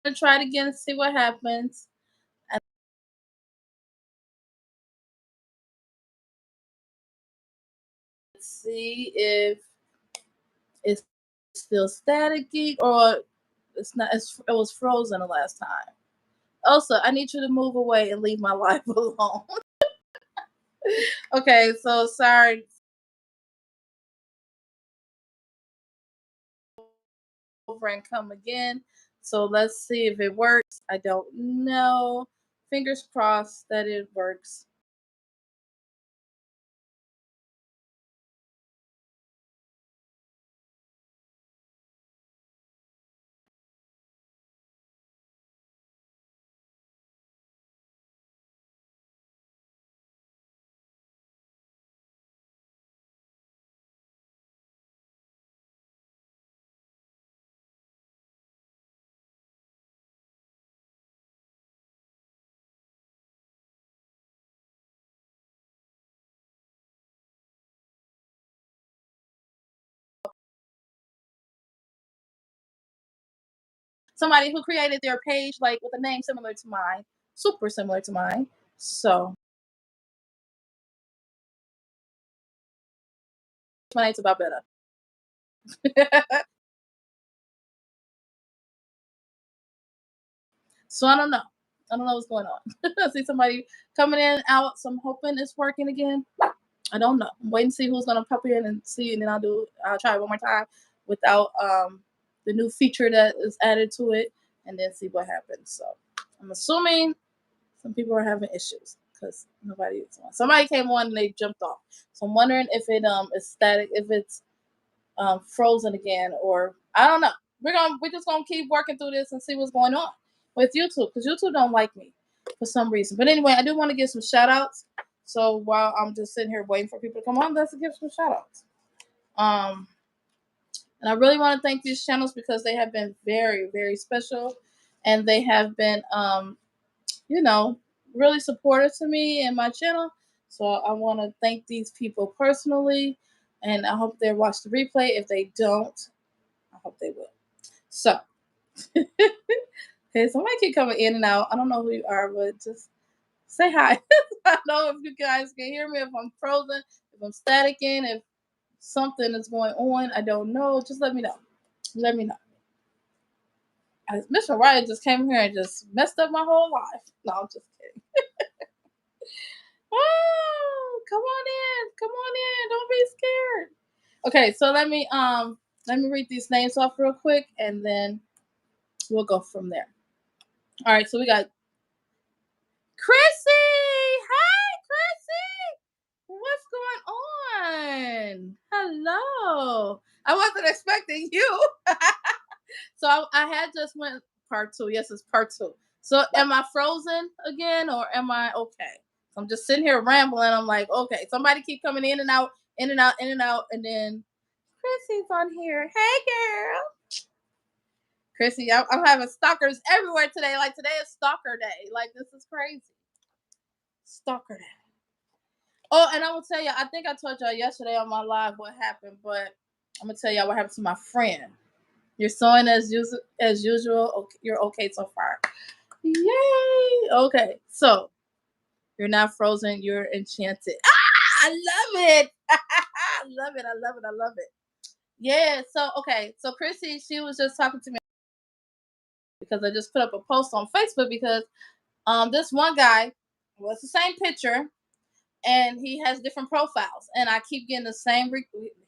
gonna try it again and see what happens. And see if it's still staticky or it's not. It was frozen the last time. Also, I need you to move away and leave my life alone. Okay, so sorry. Over and come again. So let's see if it works. I don't know. Fingers crossed that it works. Somebody who created their page like with a name similar to mine, super similar to mine. So my name's about better. So I don't know. I don't know what's going on. I see somebody coming in out, so I'm hoping it's working again. I don't know. I'm waiting to see who's gonna pop in and see, and then I'll try it one more time without the new feature that is added to it, and then see what happens. So I'm assuming some people are having issues because nobody is on. Somebody came on and they jumped off. So I'm wondering if it is static, if it's frozen again, or I don't know. We're just gonna keep working through this and see what's going on with YouTube because YouTube don't like me for some reason. But anyway, I do want to give some shout outs. So while I'm just sitting here waiting for people to come on, let's give some shout outs. Um, and I really want to thank these channels because they have been very, very special and they have been, you know, really supportive to me and my channel. So I want to thank these people personally and I hope they watch the replay. If they don't, I hope they will. So, okay, somebody keep coming in and out. I don't know who you are, but just say hi. I know if you guys can hear me, if I'm frozen, if I'm staticking, if something is going on. I don't know. Just let me know. Let me know. Mr. Wright just came here and just messed up my whole life. No, I'm just kidding. Oh, come on in. Come on in. Don't be scared. Okay, so let me read these names off real quick and then we'll go from there. All right, so we got Chrissy. Hi, Chrissy. What's going on? Hello. I wasn't expecting you. So I had just went part two. Yes, it's part two. So am I frozen again or am I okay? So I'm just sitting here rambling. I'm like, okay, somebody keep coming in and out, in and out, in and out, and then Chrissy's on here. Hey, girl. Chrissy, I'm having stalkers everywhere today. Like today is stalker day. Like this is crazy. Stalker day. Oh, and I will tell you, I think I told y'all yesterday on my live what happened, but I'm gonna tell y'all what happened to my friend. You're sewing as usual. Okay, you're okay so far. Yay! Okay, so you're not frozen. You're enchanted. Ah, I love it. I love it. I love it. I love it. Yeah. So okay. So Chrissy, she was just talking to me because I just put up a post on Facebook because this one guy was the same picture and he has different profiles and I keep getting the same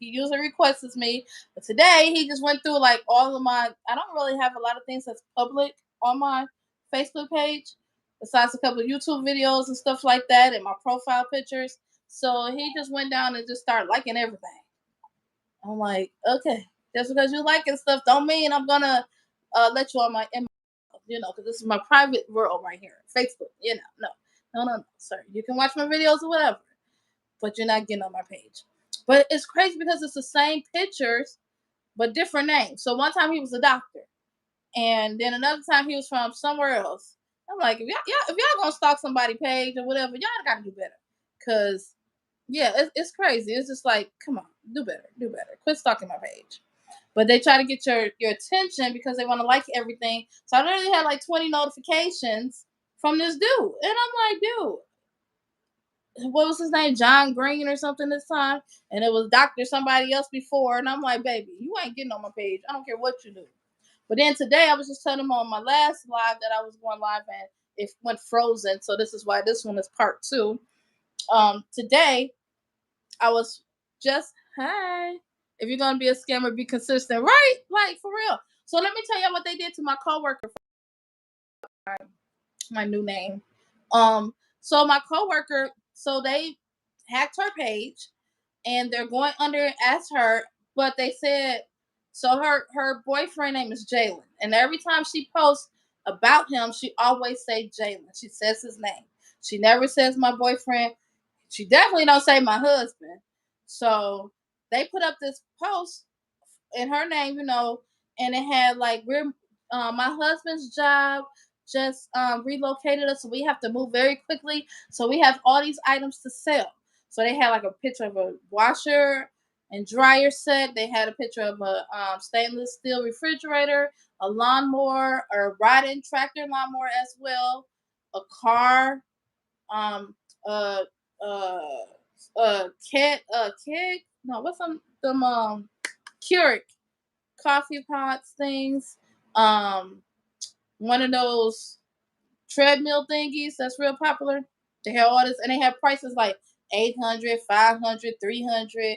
he usually requests as me, but today he just went through like all of my I don't really have a lot of things that's public on my Facebook page besides a couple of YouTube videos and stuff like that and my profile pictures. So he just went down and just started liking everything. I'm like, okay, just because you liking stuff don't mean I'm gonna let you on my because this is my private world right here, Facebook. No, sir. You can watch my videos or whatever, but you're not getting on my page. But it's crazy because it's the same pictures, but different names. So one time he was a doctor, and then another time he was from somewhere else. I'm like, if y'all gonna stalk somebody page or whatever, y'all gotta do better. Cause yeah, it's crazy. It's just like, come on, do better, do better. Quit stalking my page. But they try to get your attention because they want to like everything. So I literally had like 20 notifications from this dude. And I'm like, dude, what was his name? John Green or something this time. And it was Dr. somebody else before. And I'm like, baby, you ain't getting on my page. I don't care what you do. But then today I was just telling him on my last live that I was going live and it went frozen. So this is why this one is part two. Today I was just, hey, if you're gonna be a scammer, be consistent, right? Like for real. So let me tell you what they did to my coworker. My new name. So my coworker, so they hacked her page, and they're going under it as her, but they said so her boyfriend name is Jalen, and every time she posts about him, she always say Jalen. She says his name. She never says my boyfriend. She definitely don't say my husband. So they put up this post in her name, and it had like we're my husband's job just relocated us, so we have to move very quickly. So we have all these items to sell. So they had like a picture of a washer and dryer set. They had a picture of a stainless steel refrigerator, a lawnmower, or riding tractor lawnmower as well, a car, um, uh, uh, keg. No, what's them Keurig coffee pots things. Um, one of those treadmill thingies that's real popular. They have all this, and they have prices like 800, 500, 300,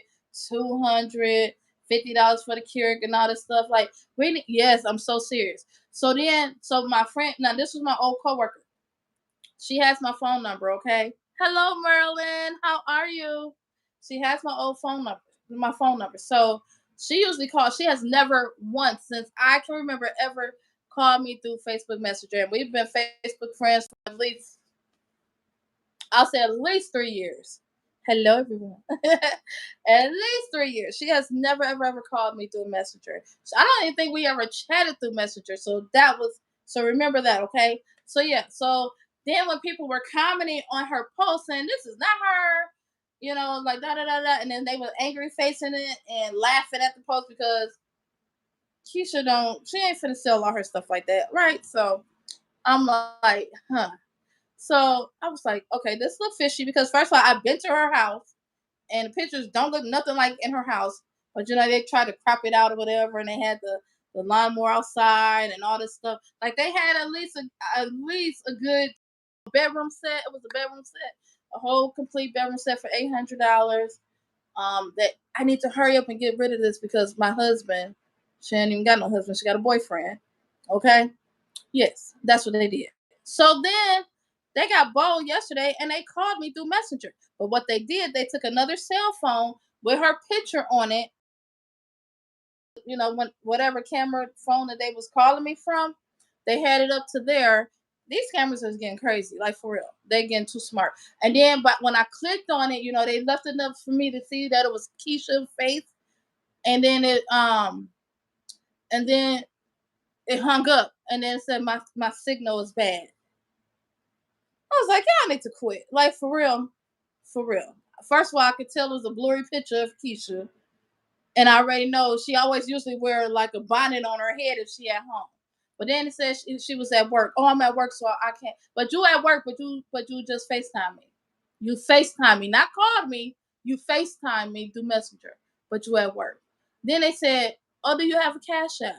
200, $50 for the Keurig and all this stuff. Like, really, yes, I'm so serious. So my friend, now this was my old coworker. She has my phone number, okay? Hello, Merlin. How are you? She has my old phone number, my phone number. So she usually calls. She has never once since I can remember ever called me through Facebook Messenger. And we've been Facebook friends for at least, I'll say at least 3 years. Hello, everyone. At least 3 years. She has never, ever, ever called me through Messenger. So I don't even think we ever chatted through Messenger. So remember that, okay? So yeah, so then when people were commenting on her post saying this is not her, like da da da da, and then they were angry facing it and laughing at the post because she ain't finna sell all her stuff like that, right? So I'm like, huh. So I was like, okay, this looks fishy because first of all, I've been to her house and the pictures don't look nothing like in her house. But they tried to crop it out or whatever, and they had the lawnmower outside and all this stuff. Like they had at least a good bedroom set. It was a bedroom set, a whole complete bedroom set for $800. That I need to hurry up and get rid of this because my husband, she ain't even got no husband. She got a boyfriend. Okay. Yes, that's what they did. So then they got bold yesterday and they called me through Messenger. But what they did, they took another cell phone with her picture on it, when whatever camera phone that they was calling me from, they had it up to there. These cameras is getting crazy, like for real. They getting too smart. And then but when I clicked on it, they left enough for me to see that it was Keisha's face. And then it hung up and then it said my signal is bad. I was like, y'all need to quit. Like for real. For real. First of all, I could tell it was a blurry picture of Keisha. And I already know she always usually wear like a bonnet on her head if she at home. But then it says she was at work. Oh, I'm at work, so I can't. But you at work, but you just FaceTime me. You FaceTime me, not called me. You FaceTime me through Messenger, but you at work. Then they said, oh, do you have a Cash App?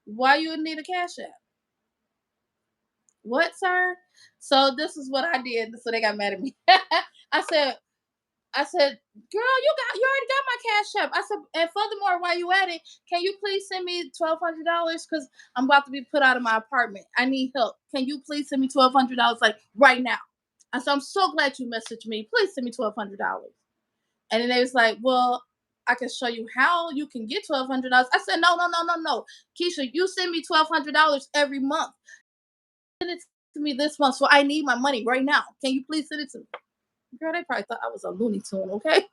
Why you would need a Cash App? What, sir? So this is what I did. So they got mad at me. I said, girl, you already got my Cash App. I said, and furthermore, while you at it, can you please send me $1,200 because I'm about to be put out of my apartment. I need help. Can you please send me $1,200 like right now? I said, I'm so glad you messaged me. Please send me $1,200. And then they was like, well, I can show you how you can get $1,200. I said, no, no, no, no, no, Keisha, you send me $1,200 every month. Send it to me this month, so I need my money right now. Can you please send it to me? Girl, they probably thought I was a Looney Tune, okay?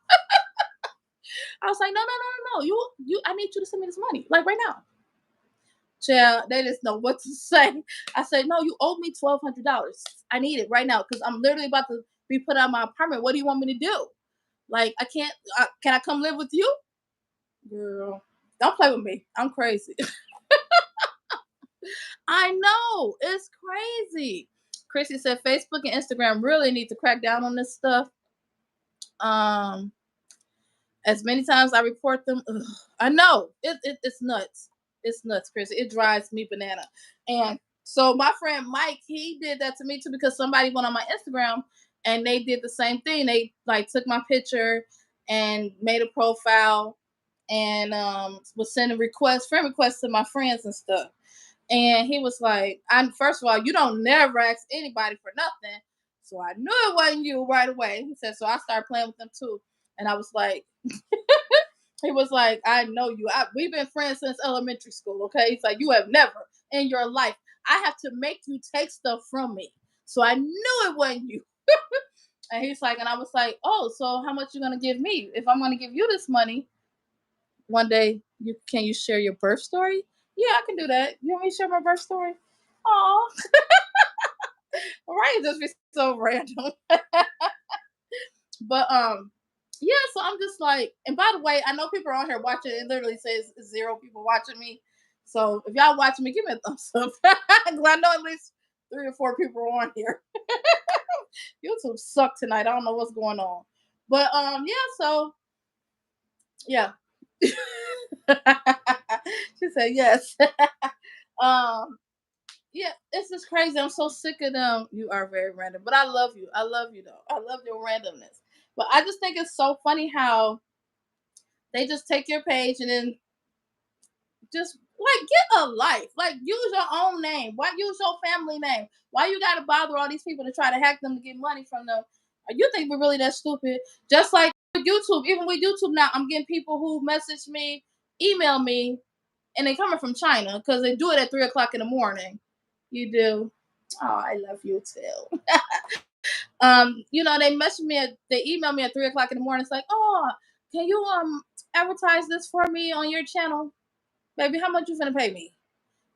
I was like, no, no, no, no, no. I need you to send me this money, like right now. Child, they just know what to say. I said, no, you owe me $1,200. I need it right now because I'm literally about to be put out of my apartment. What do you want me to do? Like, I can't. Can I come live with you, girl? Don't play with me. I'm crazy. I know. It's crazy. Chrissy said Facebook and Instagram really need to crack down on this stuff. Um, as many times I report them, ugh, I know it's nuts. It's nuts, Chrissy. It drives me banana. And so my friend Mike, he did that to me too because somebody went on my Instagram and they did the same thing. They like took my picture and made a profile and was sending requests, friend requests to my friends and stuff. And he was like, "I first of all, you don't never ask anybody for nothing." So I knew it wasn't you right away. He said, so I started playing with them too. And I was like, he was like, "I know you. We've been friends since elementary school, okay?" He's like, "You have never in your life. I have to make you take stuff from me." So I knew it wasn't you. And he's like, and I was like, "Oh, so how much you gonna give me? If I'm gonna give you this money, one day you share your birth story?" "Yeah, I can do that. You want me to share my birth story?" Oh, right, just be so random. But yeah, so I'm just like, and by the way, I know people are on here watching. It literally says 0 people watching me. So if y'all watching me, give me a thumbs up. Because I know at least 3 or 4 people are on here. YouTube sucked tonight. I don't know what's going on. But yeah, so yeah. She said yes. um yeah, it's just crazy. I'm so sick of them. You are very random, but I love you. I love you though. I love your randomness. But I just think it's so funny how they just take your page and then just like get a life. Like use your own name. Why use your family name? Why you gotta bother all these people to try to hack them to get money from them? You think we're really that stupid? Just like with YouTube, even with YouTube now, I'm getting people who message me, email me, and they coming from China because they do it at 3 o'clock in the morning. You do. Oh, I love you too. They message me they email me at 3 o'clock in the morning. It's like, oh, can you advertise this for me on your channel? Baby, how much you finna pay me?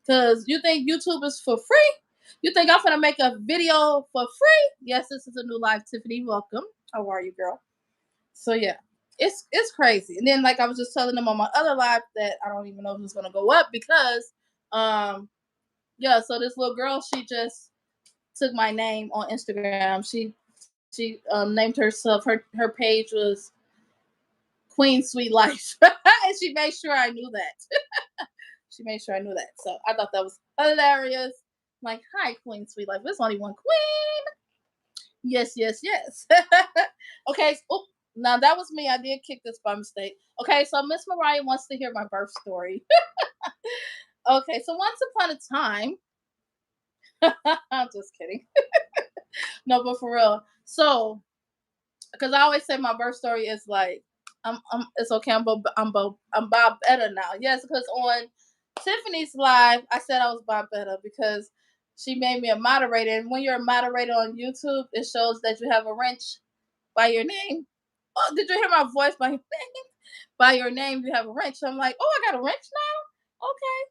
Cause you think YouTube is for free? You think I'm gonna make a video for free? Yes, this is a new live, Tiffany. Welcome. How are you, girl? So yeah, it's crazy. And then like I was just telling them on my other live that I don't even know if it's gonna go up because yeah, so this little girl, she just took my name on Instagram. She named herself, her page was Queen Sweet Life. And she made sure I knew that. She made sure I knew that. So I thought that was hilarious. Like, hi, Queen Sweet Life. There's only one queen. Yes, yes, yes. Okay. Oh, now that was me. I did kick this by mistake. Okay, so Miss Mariah wants to hear my birth story. Okay, so once upon a time, I'm just kidding. No, but for real. So, because I always say my birth story is like, it's okay. I'm Bob Better now. Yes, because on Tiffany's live, I said I was Bob Better because she made me a moderator. And when you're a moderator on YouTube, it shows that you have a wrench by your name. Oh, did you hear my voice by your name? By your name, you have a wrench. So I'm like, oh, I got a wrench now. Okay.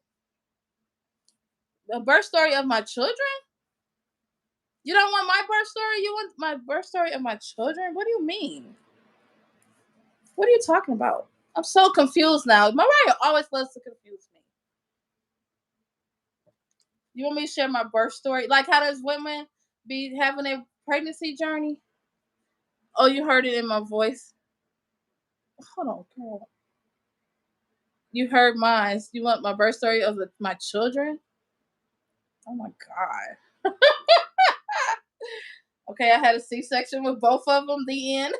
The birth story of my children. You don't want my birth story? You want my birth story of my children? What do you mean? What are you talking about? I'm so confused now. Mariah always loves to confuse me. You want me to share my birth story? Like how does women be having a pregnancy journey? Oh, you heard it in my voice. Hold on, girl. You heard mine. You want my birth story of my children? Oh my god. Okay, I had a C-section with both of them. The end.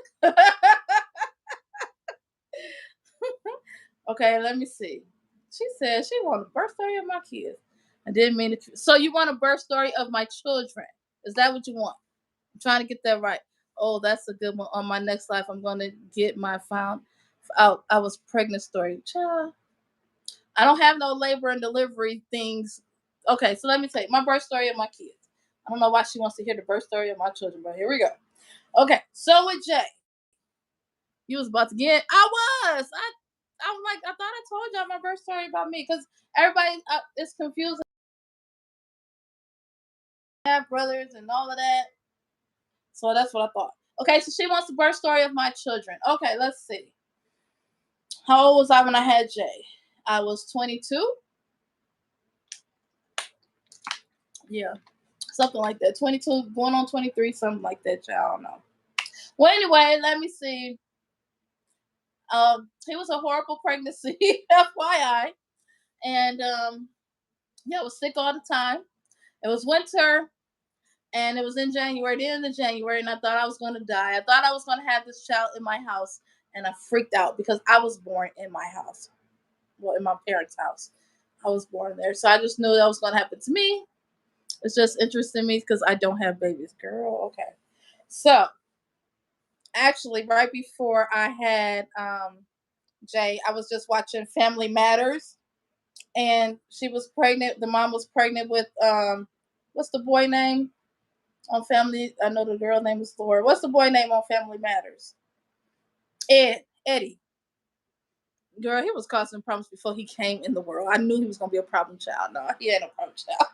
Okay, let me see. She said she wanted a birth story of my kids. I didn't mean it. So you want a birth story of my children? Is that what you want? I'm trying to get that right. Oh, that's a good one. On my next life, I'm gonna get my found out I was pregnant story. Child, I don't have no labor and delivery things. Okay, so let me tell you my birth story of my kids. I don't know why she wants to hear the birth story of my children, but here we go. Okay, so with Jay, you was about to get. I was. I'm like, I thought I told y'all my birth story about me because everybody is confused. I have brothers and all of that. So that's what I thought. Okay, so she wants the birth story of my children. Okay, let's see. How old was I when I had Jay? I was 22. Yeah, something like that. 22, going on 23, something like that. Y'all, I don't know. Well, anyway, let me see. It was a horrible pregnancy, FYI, and yeah, I was sick all the time. It was winter, and it was in January, the end of January, and I thought I was going to die. I thought I was going to have this child in my house, and I freaked out because I was born in my house, well, in my parents' house. I was born there, so I just knew that was going to happen to me. It's just interesting to me because I don't have babies, girl. Okay, so actually, right before I had Jay, I was just watching Family Matters, and she was pregnant. The mom was pregnant with what's the boy name on Family? I know the girl name is Laura. What's the boy name on Family Matters? Eddie. Girl, he was causing problems before he came in the world. I knew he was gonna be a problem child. No, he ain't a problem child.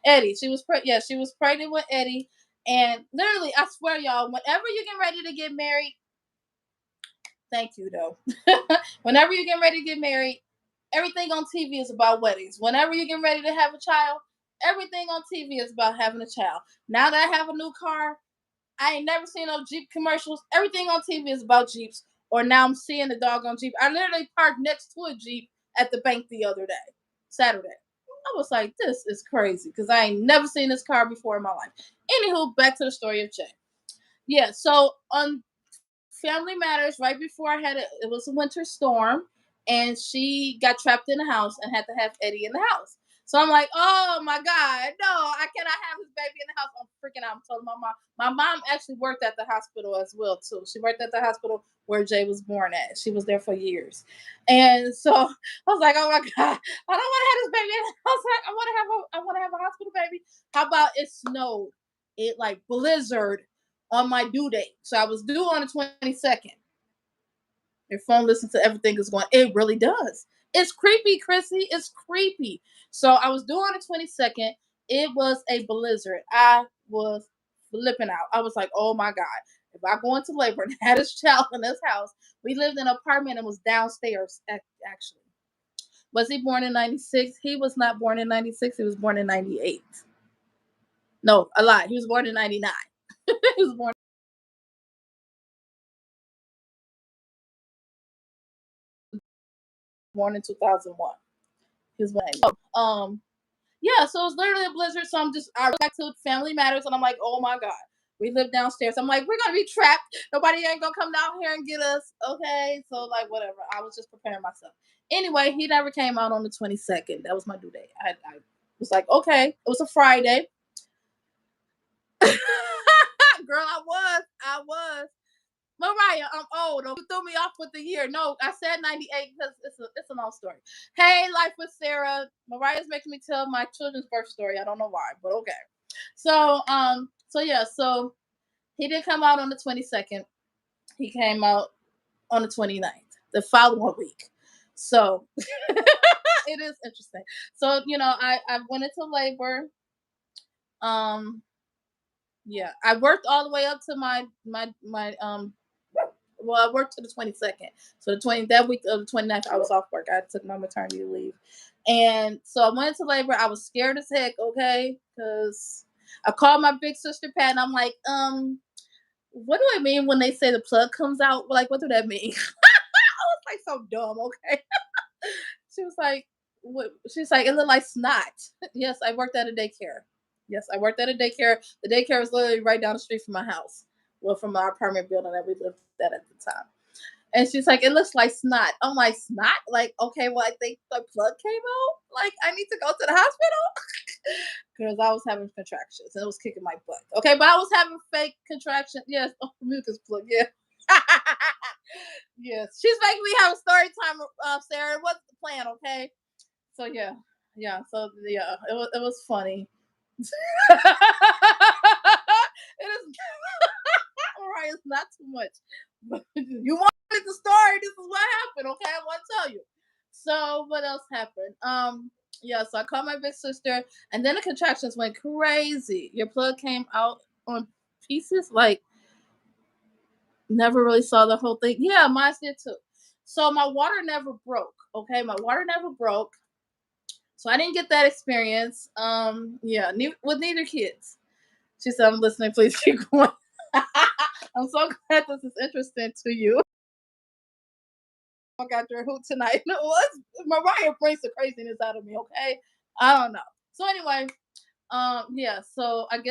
Eddie. She was pregnant with Eddie, and literally, I swear, y'all, whenever you get ready to get married, thank you though. Whenever you get ready to get married, everything on TV is about weddings. Whenever you get ready to have a child, everything on TV is about having a child. Now that I have a new car, I ain't never seen no Jeep commercials. Everything on TV is about Jeeps. Or now I'm seeing the doggone Jeep. I literally parked next to a Jeep at the bank the other day, Saturday. I was like, this is crazy because I ain't never seen this car before in my life. Anywho, back to the story of Jay. Yeah, so on Family Matters, right before I had it was a winter storm, and she got trapped in the house and had to have Eddie in the house. So I'm like, oh my God, no, I cannot have this baby in the house. I'm freaking out. I'm telling my mom. My mom actually worked at the hospital as well too. She worked at the hospital where Jay was born at. She was there for years, and so I was like, oh my God, I don't want to have this baby in the house. I want to have a hospital baby. How about it snowed? It like blizzard on my due date. So I was due on the 22nd. Your phone listens to everything is going. It really does. It's creepy, Chrissy. It's creepy. So I was due on the 22nd. It was a blizzard. I was flipping out. I was like, oh my God. If I go into labor and had a child in this house, we lived in an apartment and was downstairs, actually. Was he born in 96? He was not born in 96. He was born in 98. No, a lie. He was born in 99. He was born in 2001. His name. Yeah, so it's literally a blizzard. So I went back to Family Matters, and I'm like, oh my God, we live downstairs. I'm like, we're gonna be trapped. Nobody ain't gonna come down here and get us. Okay, so like whatever. I was just preparing myself. Anyway, he never came out on the 22nd. That was my due date. I was like, okay, it was a Friday. Girl, I was. Mariah, I'm old. Don't throw me off with the year. No, I said 98 because it's a long story. Hey, Life with Sarah. Mariah's making me tell my children's birth story. I don't know why, but okay. So he did come out on the 22nd. He came out on the 29th, the following week. So it is interesting. So, I went into labor. Um, yeah, I worked all the way up to my well, I worked to the 22nd. So that week of the 29th, I was off work. I took my maternity leave. And so I went into labor. I was scared as heck, okay? Because I called my big sister Pat and I'm like, what do I mean when they say the plug comes out? Like, what do that mean? I was like so dumb, okay? She was like, what she's like, it looked like snot. Yes, I worked at a daycare. Yes, I worked at a daycare. The daycare was literally right down the street from my house. Well, from our apartment building that we lived at the time. And she's like, it looks like snot. I'm like, snot? Like, okay, well, I think the plug came out. Like, I need to go to the hospital because I was having contractions and it was kicking my butt. Okay, but I was having fake contractions. Yes, oh, mucus plug. Yeah. Yes, she's making me have a story time, Sarah. What's the plan? Okay. So yeah. So yeah, it was funny. It is right. It's not too much. You wanted the story. This is what happened. Okay, I want to tell you. So what else happened? Yeah. So I called my big sister, and then the contractions went crazy. Your plug came out on pieces. Like never really saw the whole thing. Yeah, mine did too. So my water never broke. Okay, my water never broke. So I didn't get that experience. Yeah, with neither kids. She said, "I'm listening. Please keep going." I'm so glad this is interesting to you. I got your hoot tonight. No, Mariah brings the craziness out of me. Okay, I don't know. So anyway, yeah. So I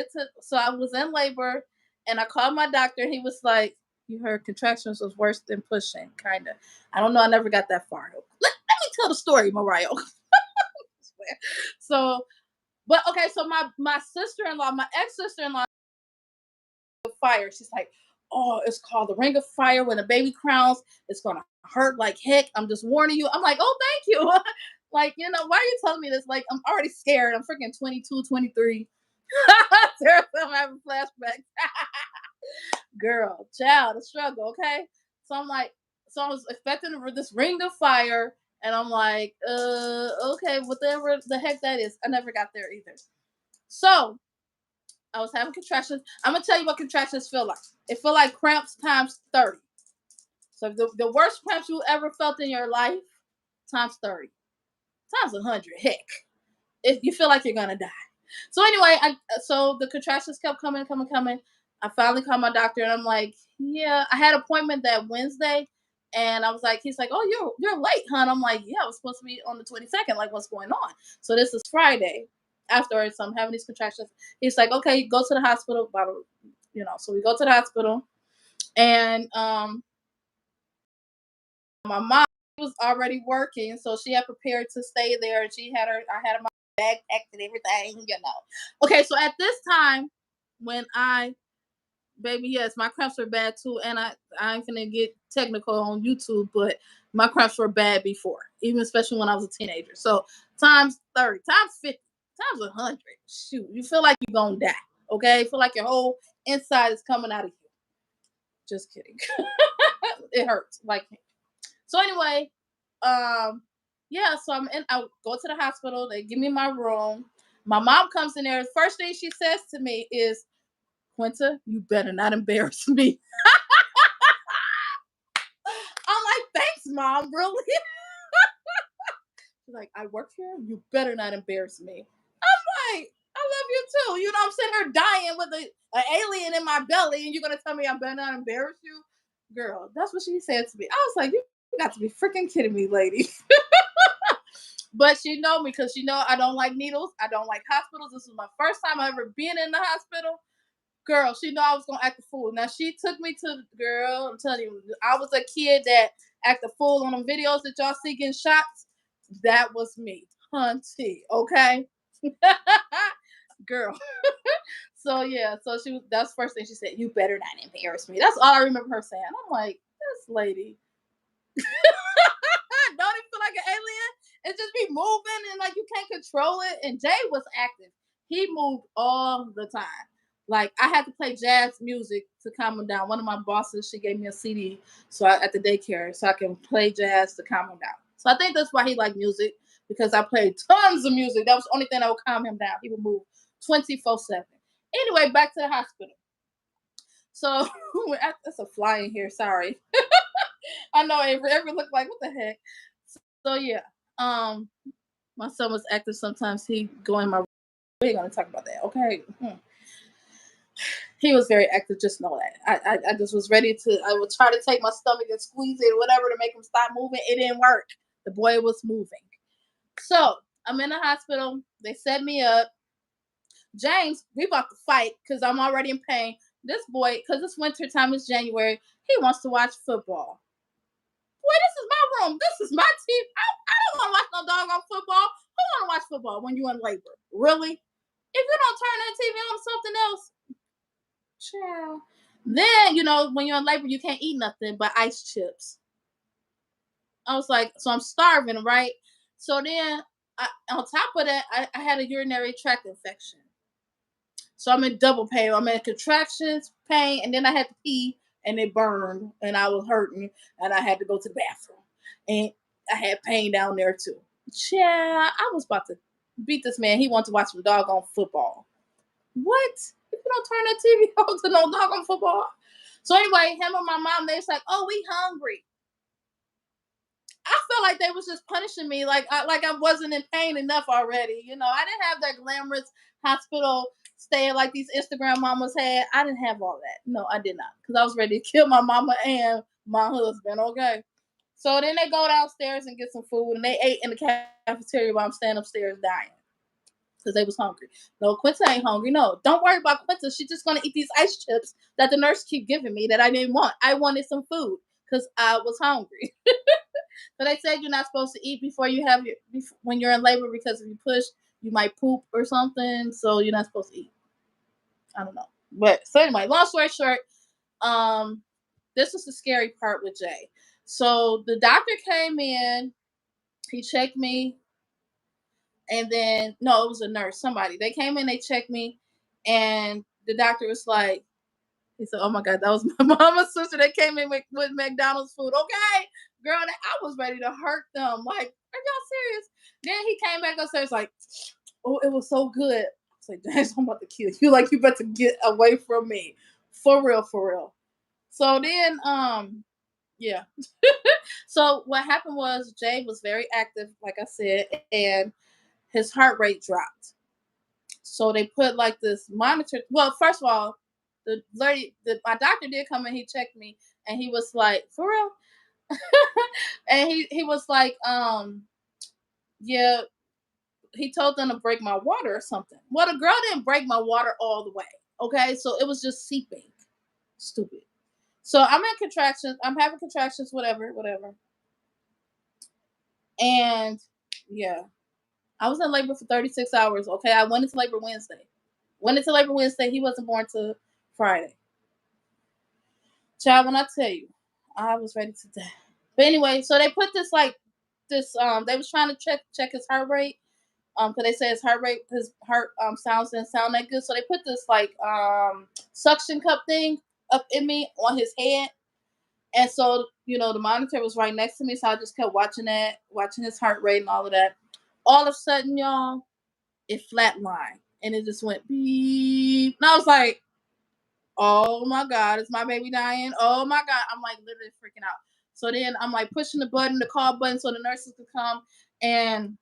was in labor, and I called my doctor. He was like, "You heard contractions was worse than pushing, kind of." I don't know. I never got that far. Let me tell the story, Mariah. So, but okay. So my sister in law, my ex sister in law, fire. She's like, "Oh, it's called the Ring of Fire. When a baby crowns, it's gonna hurt like heck. I'm just warning you." I'm like, "Oh, thank you." Like, why are you telling me this? Like, I'm already scared. I'm freaking 22, 23. Seriously, I'm having flashbacks. Girl, child, the struggle, okay? So I'm like, so I was expecting this ring of fire, and I'm like, okay, whatever the heck that is. I never got there either. So I was having contractions. I'm gonna tell you what contractions feel like. It feel like cramps times 30. So the worst cramps you ever felt in your life, times 30, times 100. Heck, if you feel like you're gonna die. So anyway, so the contractions kept coming, coming, coming. I finally called my doctor, and I'm like, yeah, I had an appointment that Wednesday, and I was like, he's like, oh, you're late, hon. I'm like, yeah, I was supposed to be on the 22nd. Like, what's going on? So this is Friday. Afterwards, I'm having these contractions. He's like, okay, go to the hospital. Blah, blah, so we go to the hospital, and my mom was already working, so she had prepared to stay there. And I had my bag packed and everything. Okay, so at this time, when baby, yes, my cramps were bad too, and I ain't gonna get technical on YouTube, but my cramps were bad before, even especially when I was a teenager. So times 30, times 50, times 100. Shoot, you feel like you're gonna die. Okay, you feel like your whole inside is coming out of you. Just kidding. It hurts. Like, so anyway, yeah, so I go to the hospital, they give me my room. My mom comes in there. The first thing she says to me is, Quinta, you better not embarrass me. I'm like, thanks, mom, really? She's like, I work here, you better not embarrass me. I'm like, I love you too. I'm sitting here dying with an alien in my belly, and you're gonna tell me I better not embarrass you? Girl, that's what she said to me. I was like, you got to be freaking kidding me, lady. But she know me because she know I don't like needles. I don't like hospitals. This was my first time I ever been in the hospital. Girl, she know I was gonna act a fool. Now she took me to girl. I'm telling you, I was a kid that acted a fool on them videos that y'all see getting shots. That was me, hunty. Okay, girl. So yeah, so that's the first thing she said. You better not embarrass me. That's all I remember her saying. I'm like, this lady don't even feel like an alien. It just be moving and like you can't control it. And Jay was active. He moved all the time. Like I had to play jazz music to calm him down. One of my bosses, she gave me a CD at the daycare so I can play jazz to calm him down. So I think that's why he liked music because I played tons of music. That was the only thing that would calm him down. He would move 24/7. Anyway, back to the hospital. So that's a fly in here. Sorry. I know Avery looked like what the heck. So yeah, um, my son was active. Sometimes he go in my. We ain't gonna talk about that, okay? He was very active. Just know that. I just was ready to. I would try to take my stomach and squeeze it, or whatever, to make him stop moving. It didn't work. The boy was moving. So I'm in the hospital. They set me up. James, we about to fight because I'm already in pain. This boy, because it's winter time, it's January. He wants to watch football. Boy, this is my room. This is my TV. I don't want to watch no doggone football. Who want to watch football when you're in labor? Really? If you don't turn that TV on to something else, child. Then, when you're in labor, you can't eat nothing but ice chips. I was like, so I'm starving, right? So then, on top of that, I had a urinary tract infection. So I'm in double pain. I'm in contractions, pain, and then I had to pee, and it burned, and I was hurting, and I had to go to the bathroom, and I had pain down there too. Yeah, I was about to beat this man. He wanted to watch some doggone football. What? If you don't turn that TV on to no doggone football. So anyway, him and my mom, they was like, "Oh, we hungry." like they was just punishing me, like I wasn't in pain enough already. I didn't have that glamorous hospital stay like these Instagram mamas had. I didn't have all that. No, I did not, because I was ready to kill my mama and my husband. Okay. So then they go downstairs and get some food, and they ate in the cafeteria while I'm standing upstairs dying because they was hungry. No, Quinta ain't hungry. No, don't worry about Quinta. She's just gonna eat these ice chips that the nurse keep giving me that I didn't want. I wanted some food because I was hungry. So they said you're not supposed to eat before you have when you're in labor, because if you push, you might poop or something. So you're not supposed to eat. I don't know. But so anyway, long story short, um, this was the scary part with Jay. So the doctor came in, he checked me, and then no, it was a nurse, somebody. They came in, they checked me, and the doctor was like, he said, "Oh my God, that was my mama's sister that came in with McDonald's food." Okay, girl, I was ready to hurt them. Like, are y'all serious? Then he came back upstairs like, "Oh, it was so good." I was like, "Dang, I'm about to kill you. Like, you better get away from me, for real, for real." So then, yeah. So what happened was Jay was very active, like I said, and his heart rate dropped. So they put like this monitor. Well, first of all, my doctor did come and he checked me, and he was like, "For real?" And he was like, yeah. He told them to break my water or something. Well, the girl didn't break my water all the way. Okay, so it was just seeping. Stupid. So I'm in contractions. I'm having contractions. Whatever, whatever. And yeah, I was in labor for 36 hours. Okay, I went into labor Wednesday. Went into labor Wednesday. He wasn't born till Friday. Child, when I tell you, I was ready to die. But anyway, so they put they was trying to check his heart rate. Because they said his heart sounds didn't sound that good. So they put this like suction cup thing up in me on his head. And so, the monitor was right next to me. So I just kept watching that, watching his heart rate and all of that. All of a sudden, y'all, it flatlined and it just went beep. And I was like, "Oh my God, is my baby dying? Oh my God." I'm like literally freaking out. So then I'm like pushing the call button so the nurses could come. And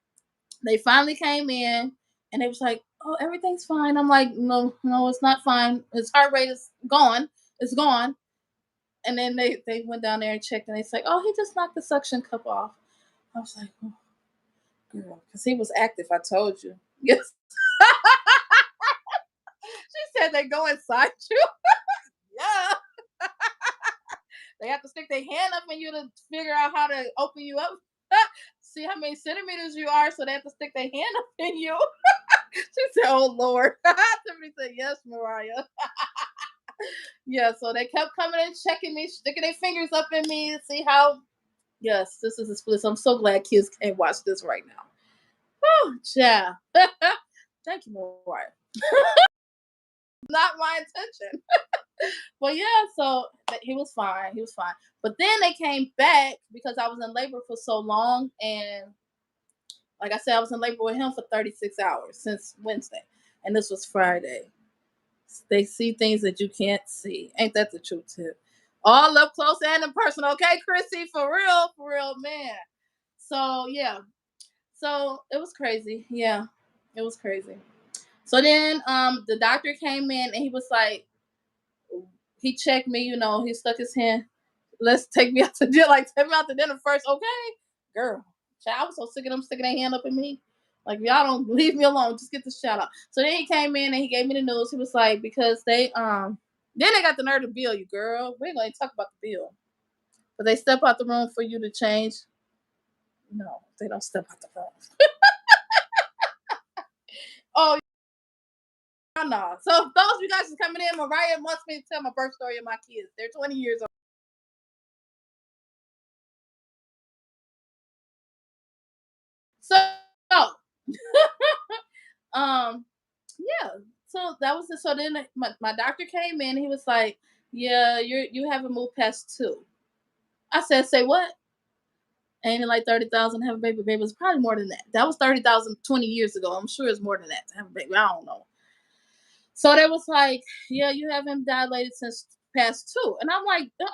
they finally came in and they was like, "Oh, everything's fine." I'm like, "No, no, it's not fine. His heart rate is gone. It's gone." And then they went down there and checked, and they said, "Oh, he just knocked the suction cup off." I was like, "Oh, girl," because he was active. I told you. Yes. She said they go inside you. Yeah. They have to stick their hand up in you to figure out how to open you up. See how many centimeters you are, so they have to stick their hand up in you. She said, "Oh Lord." Tiffany said, "Yes, Mariah." Yeah, so they kept coming and checking me, sticking their fingers up in me to see how. Yes, this is a split. So I'm so glad kids can't watch this right now. Oh, yeah. Thank you, Mariah. Not my intention. But yeah, so he was fine. He was fine. But then they came back because I was in labor for so long. And like I said, I was in labor with him for 36 hours since Wednesday. And this was Friday. They see things that you can't see. Ain't that the truth, too? All up close and in person. Okay, Chrissy? For real, man. So, yeah. So it was crazy. Yeah, it was crazy. So then the doctor came in and he was like, he checked me, he stuck his hand. "Let's take me out to dinner. Like, take me out to dinner first." Okay, girl. Child, I was so sick of them sticking their hand up in me. Like, y'all don't leave me alone. Just get the shout out. So then he came in and he gave me the news. He was like, because then they got the nerve to bill you, girl. We ain't gonna talk about the bill. But they step out the room for you to change. No, they don't step out the room. Oh, no. So if those of you guys are coming in, Mariah wants me to tell my birth story of my kids. They're 20 years old. So, um, yeah. So that was it. So then my doctor came in. He was like, "Yeah, you haven't moved past 2." I said, "Say what?" Ain't it like 30,000 to have a baby? Baby, it's probably more than that. That was 30,000 20 years ago. I'm sure it's more than that to have a baby. I don't know. So they was like, "Yeah, you haven't dilated since past 2." And I'm like, yeah,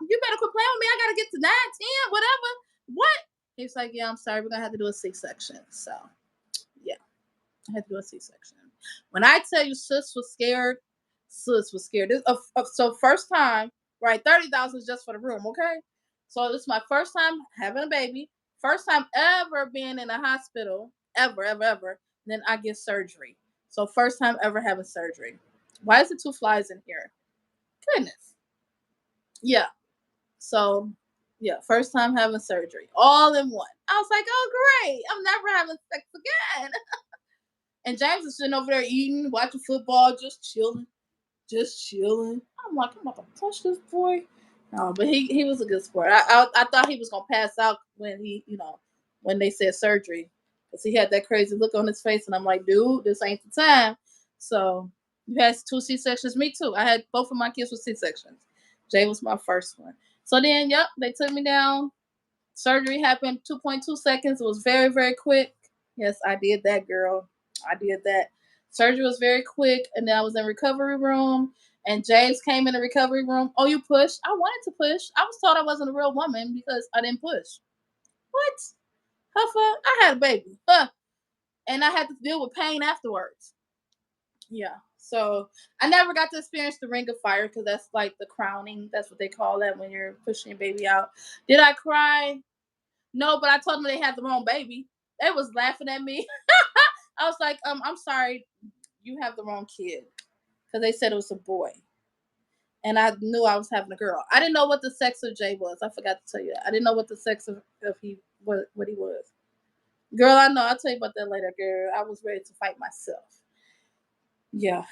you better quit playing with me. I gotta get to 9, 10, whatever. What? He's like, yeah, I'm sorry, we're gonna have to do a C-section. So yeah, I had to do a C-section. When I tell you, sis was scared. Sis was scared. So first time, right? 30,000 is just for the room, okay? So this is my first time having a baby. First time ever being in a hospital, ever, ever, ever. Then I get surgery. So first time ever having surgery. Why is it two flies in here? Goodness. Yeah. So yeah, first time having surgery, all in one. I was like, oh great, I'm never having sex again. And James is sitting over there eating, watching football, just chilling, just chilling. I'm like, I'm not gonna touch this boy. No, but he was a good sport. I thought he was gonna pass out when when they said surgery, because he had that crazy look on his face, and I'm like, dude, this ain't the time. So you had two C-sections. Me too. I had both of my kids with C-sections. Jay was my first one. So then, yep, they took me down. Surgery happened 2.2 seconds. It was very, very quick. Yes, I did that, girl. I did that. Surgery was very quick, and then I was in recovery room. And James came in the recovery room. Oh, you pushed? I wanted to push. I was told I wasn't a real woman because I didn't push. What? Huffa, I had a baby. Huh. And I had to deal with pain afterwards. Yeah. So I never got to experience the ring of fire because that's like the crowning. That's what they call that when you're pushing your baby out. Did I cry? No, but I told them they had the wrong baby. They was laughing at me. I was like, I'm sorry, you have the wrong kid. Because they said it was a boy. And I knew I was having a girl. I didn't know what the sex of Jay was. I forgot to tell you that. I didn't know what the sex of he what he was. Girl, I know. I'll tell you about that later, girl. I was ready to fight myself. Yeah.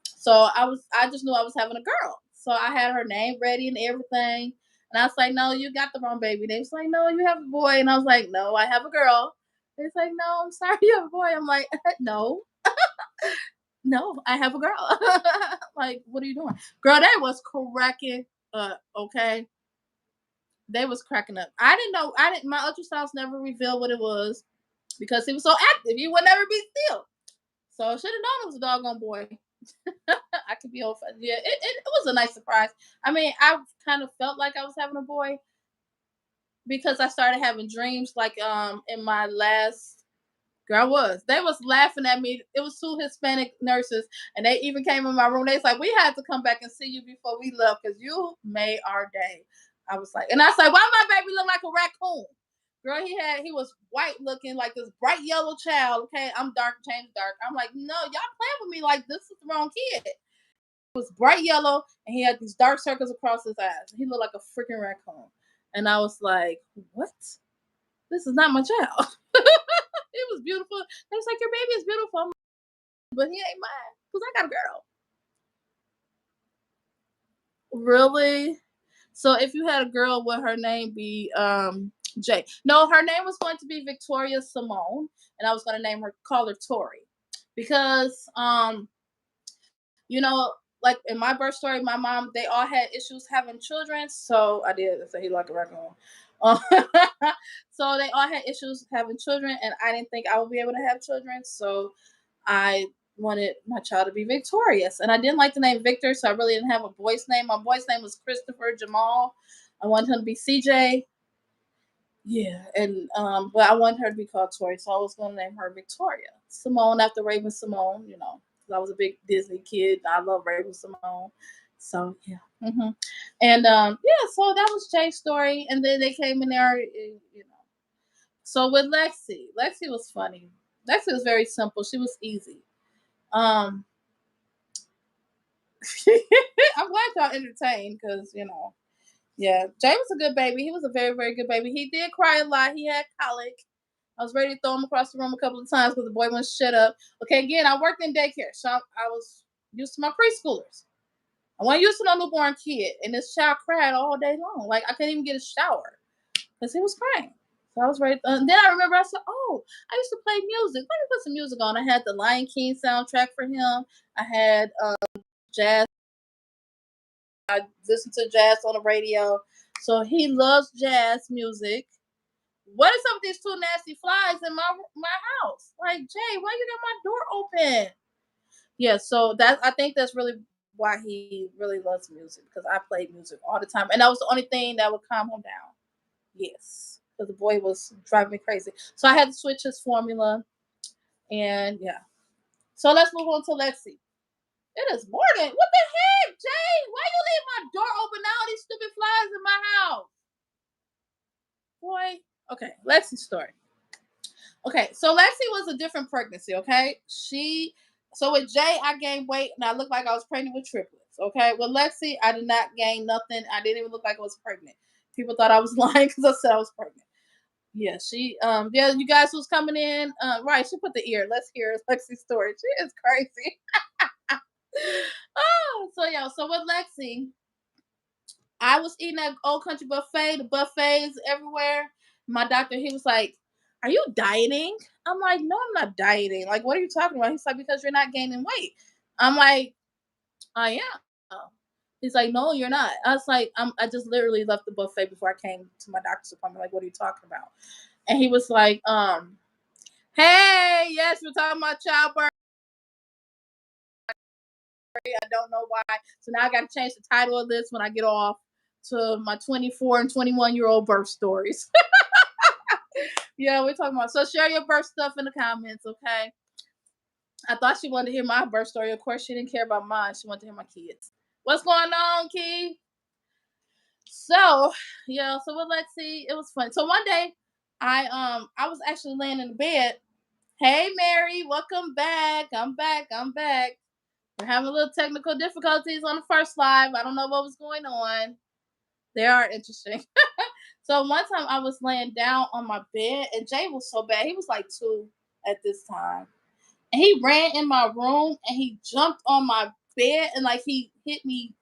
So I just knew I was having a girl. So I had her name ready and everything. And I was like, no, you got the wrong baby. They was like, no, you have a boy. And I was like, no, I have a girl. They was like, no, I'm sorry, you have a boy. I'm like, no, no, I have a girl. Like, what are you doing? Girl, they was cracking up, okay? They was cracking up. I didn't know, my ultrasounds never revealed what it was because he was so active. He would never be still. So I should have known it was a doggone boy. I could be off. Yeah, it was a nice surprise. I mean, I kind of felt like I was having a boy because I started having dreams like in my last girl was. They was laughing at me. It was two Hispanic nurses, and they even came in my room. They was like, we had to come back and see you before we left because you made our day. I was like, and I was like, why my baby look like a raccoon? Girl, he was white looking like this bright yellow child. Okay, I'm dark, James dark. I'm like, no, y'all playing with me like this is the wrong kid. Was bright yellow and he had these dark circles across his eyes. He looked like a freaking raccoon. And I was like, what? This is not my child. It was beautiful. They was like, your baby is beautiful. But he ain't mine. Because I got a girl. Really? So if you had a girl, would her name be Jay? No, her name was going to be Victoria Simone. And I was gonna call her Tori. Because you know, like in my birth story, my mom, they all had issues having children. So I did say he like a raccoon. Uh, so they all had issues having children, and I didn't think I would be able to have children. So I wanted my child to be victorious. And I didn't like the name Victor, so I really didn't have a boy's name. My boy's name was Christopher Jamal. I wanted him to be CJ. Yeah, and but I wanted her to be called Tori, so I was gonna name her Victoria. Simone after Raven Simone, 'cause I was a big Disney kid. I love Raven Simone. So yeah. And yeah, so that was Jay's story. And then they came in there, So with Lexi was funny. Lexi was very simple. She was easy. Um I'm glad y'all entertained because, yeah, Jay was a good baby. He was a very, very good baby. He did cry a lot. He had colic. I was ready to throw him across the room a couple of times because the boy wouldn't shut up. Okay, again, I worked in daycare, so I was used to my preschoolers. I wasn't used to no newborn kid, and this child cried all day long. Like I couldn't even get a shower because he was crying. So I was ready. And then I remember I said, "Oh, I used to play music. Let me put some music on." I had the Lion King soundtrack for him. I had jazz. I listened to jazz on the radio. So he loves jazz music. What is up with these two nasty flies in my house? Like, Jay, why you got my door open? Yeah, so I think that's really why he really loves music because I played music all the time, and that was the only thing that would calm him down. Yes. because the boy was driving me crazy. So I had to switch his formula, and yeah. So let's move on to Lexi. It is morning. What the heck, Jay? Why you leave my door open now? These stupid flies in my house. Boy. Okay, Lexi's story. Okay, so Lexi was a different pregnancy, okay? So with Jay, I gained weight and I looked like I was pregnant with triplets. Okay. With Lexi, I did not gain nothing. I didn't even look like I was pregnant. People thought I was lying because I said I was pregnant. Yeah, yeah, you guys who's coming in, right, she put the ear. Let's hear Lexi's story. She is crazy. Oh, so yeah, so with Lexi, I was eating at Old Country Buffet, the buffets everywhere. My doctor, he was like, "Are you dieting?" I'm like, "No, I'm not dieting. Like, what are you talking about?" He's like, "Because you're not gaining weight." I'm like, "I am." He's like, "No, you're not." I was like, I just literally left the buffet before I came to my doctor's appointment. Like, what are you talking about? And he was like, "Hey, yes, we're talking about childbirth. I don't know why. So now I got to change the title of this when I get off to my 24 and 21-year-old birth stories." Yeah, we're talking about. So share your birth stuff in the comments, okay? I thought she wanted to hear my birth story. Of course, she didn't care about mine. She wanted to hear my kids. What's going on, Key? So yeah, so with Lexi, it was fun. So one day, I was actually laying in the bed. Hey, Mary, welcome back. I'm back. I'm back. We're having a little technical difficulties on the first live. I don't know what was going on. They are interesting. So one time I was laying down on my bed and Jay was so bad. He was like 2 at this time. And he ran in my room and he jumped on my bed and like he hit me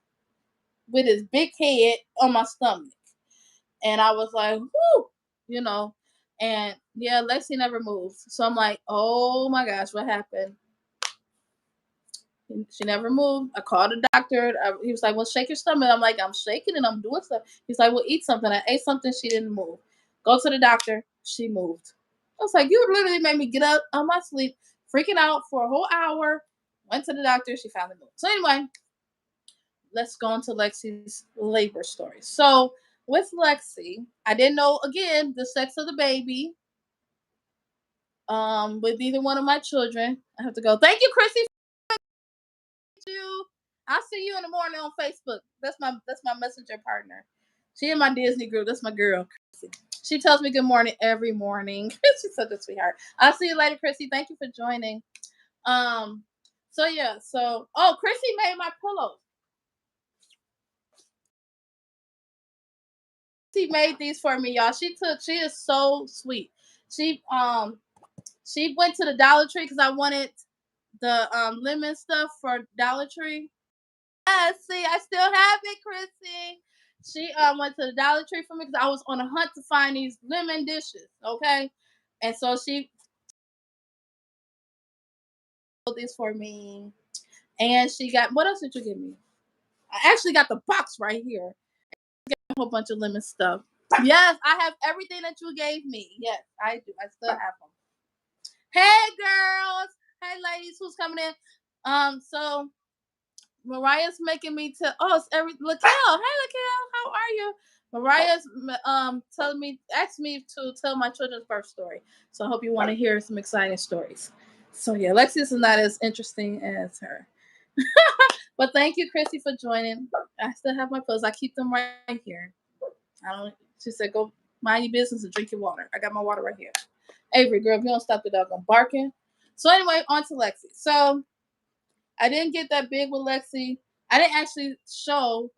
with his big head on my stomach. And I was like, whoo, you know. And yeah, Lexi never moved. So I'm like, oh my gosh, what happened? She never moved. I called the doctor. He was like, "Well, shake your stomach." I'm like, "I'm shaking and I'm doing stuff." He's like, "Well, eat something." I ate something. She didn't move. Go to the doctor. She moved. I was like, "You literally made me get up on my sleep, freaking out for a whole hour." Went to the doctor. She finally moved. So anyway, let's go into Lexi's labor story. So with Lexi, I didn't know again the sex of the baby. With either one of my children, I have to go. Thank you, Chrissy. You. I'll see you in the morning on Facebook. That's my messenger partner. She in my Disney group. That's my girl. Chrissy. She tells me good morning every morning. She's such a sweetheart. I'll see you later, Chrissy. Thank you for joining. Um, so yeah, Chrissy made my pillows. She made these for me, y'all. She is so sweet. She went to the Dollar Tree because I wanted the lemon stuff for Dollar Tree. See, I still have it, Chrissy. She went to the Dollar Tree for me because I was on a hunt to find these lemon dishes. Okay, and so she did this for me, and she got what else did you give me? I actually got the box right here. A whole bunch of lemon stuff. Yes, I have everything that you gave me. Yes, I do. I still have them. Hey, girls. Hey, ladies. Who's coming in? So Mariah's making me tell. Oh, it's every Laquel. Hey, Laquel, how are you? Mariah's telling me, asked me to tell my children's birth story. So I hope you want to hear some exciting stories. So yeah, Lexi's is not as interesting as her. But thank you, Chrissy, for joining. I still have my clothes. I keep them right here. I don't. She said, "Go mind your business and drink your water." I got my water right here. Avery, girl, if you don't stop the dog, I'm barking. So anyway, on to Lexi. So I didn't get that big with Lexi. I didn't actually show.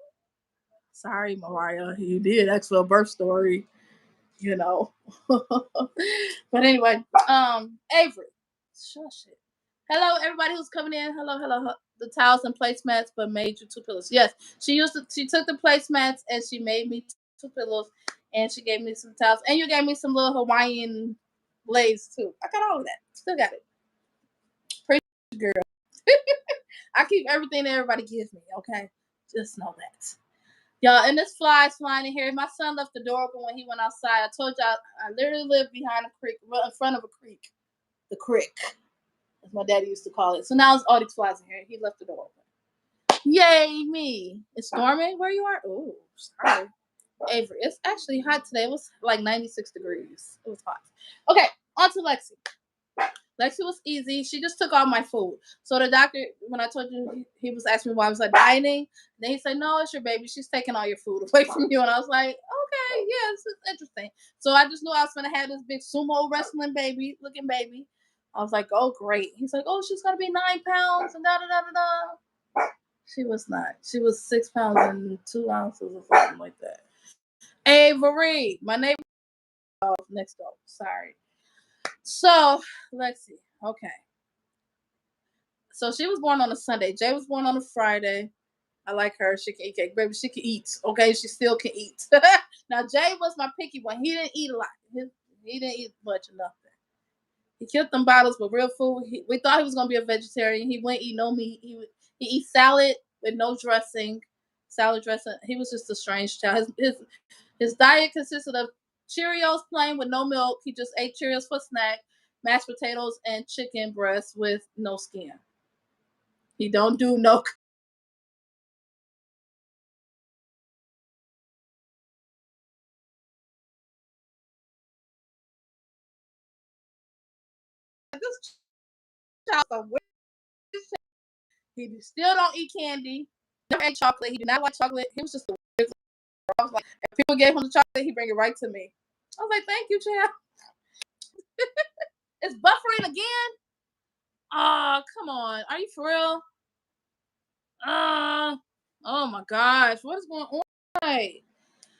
Sorry, Mariah, you did ask for a birth story, you know. But anyway, Avery, shush it. Hello, everybody who's coming in. Hello, hello. The towels and placemats, but made you 2 pillows. Yes, she took the placemats and she made me 2 pillows, and she gave me some towels, and you gave me some little Hawaiian lace too. I got all of that. Still got it. Pretty girl. I keep everything that everybody gives me. Okay, just know that. Y'all, and this fly is flying in here. My son left the door open when he went outside. I told y'all I literally live behind a creek, well, in front of a creek. The creek, as my daddy used to call it. So now it's all these flies in here. He left the door open. Yay, me. It's storming where you are? Oh, sorry. Avery. It's actually hot today. It was like 96 degrees. It was hot. Okay, on to Lexi. Lexi was easy. She just took all my food. So the doctor, when I told you, he was asking me why I was dieting. Then he said, "No, it's your baby. She's taking all your food away from you." And I was like, "Okay, yeah, this is interesting." So I just knew I was gonna have this big sumo wrestling baby, looking baby. I was like, "Oh, great." He's like, "Oh, she's gonna be 9 pounds and da da da da da." She was not. She was 6 pounds and 2 ounces or something like that. Avery, my neighbor next door. Sorry. So let's see. Okay. So she was born on a Sunday. Jay was born on a Friday. I like her. She can eat cake. Baby, she can eat. Okay, she still can eat. Now Jay was my picky one. He didn't eat a lot. He didn't eat much of nothing. He killed them bottles with real food. We thought he was gonna be a vegetarian. He wouldn't eat no meat. He eats salad with no dressing. Salad dressing. He was just a strange child. His diet consisted of Cheerios plain with no milk. He just ate Cheerios for snack, mashed potatoes, and chicken breast with no skin. He don't do no. This child a weird child. He still don't eat candy. Never ate chocolate. He did not like chocolate. He was just a weird. I was like, if people gave him the chocolate, he bring it right to me. I was like, thank you, champ. It's buffering again. Oh, come on. Are you for real? Uh, oh my gosh. What is going on? Right.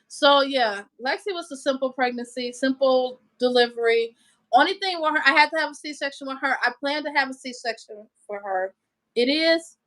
So yeah, Lexi was a simple pregnancy, simple delivery. Only thing with her, I had to have a C-section with her. I planned to have a C-section for her. It is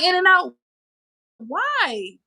in and out. Why?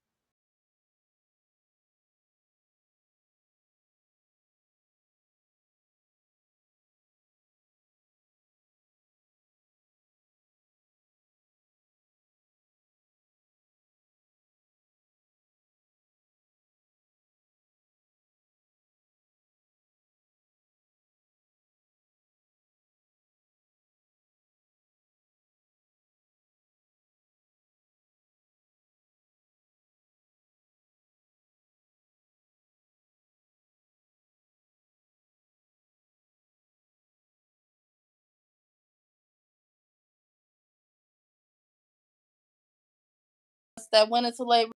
That went into labor.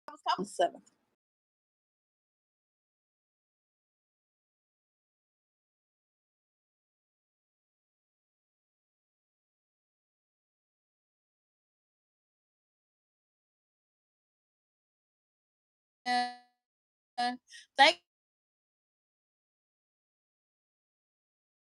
I was counting seven. And thank